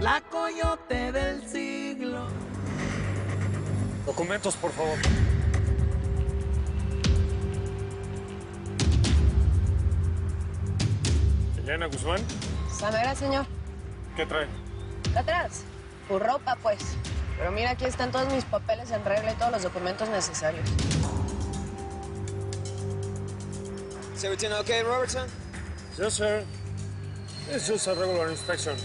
la coyote del siglo. Documentos, por favor. Elena Guzmán, Samera, señor. ¿qué trae? Acá atrás. Tu ropa, pues. Pero mira, aquí están todos mis papeles en regla y todos los documentos necesarios. Is everything okay, Robertson? Yes, sir. It's just a regular inspection.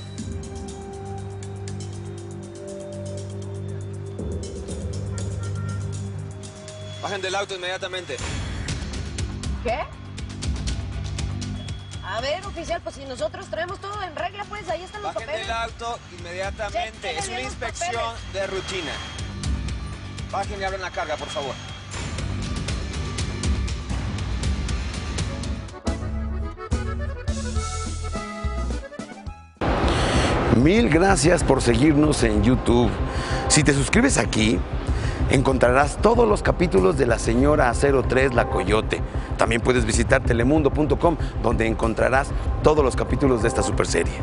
Bajen del auto inmediatamente. ¿Qué? A ver, oficial, pues si nosotros traemos todo en regla, pues ahí están los Bajen papeles. del auto inmediatamente. Chéquenle Es una bien los inspección papeles. de rutina. Bajen y abran la carga, por favor. Mil gracias por seguirnos en YouTube. Si te suscribes aquí, encontrarás todos los capítulos de La Señora 03, La Coyote. También puedes visitar telemundo.com, donde encontrarás todos los capítulos de esta superserie.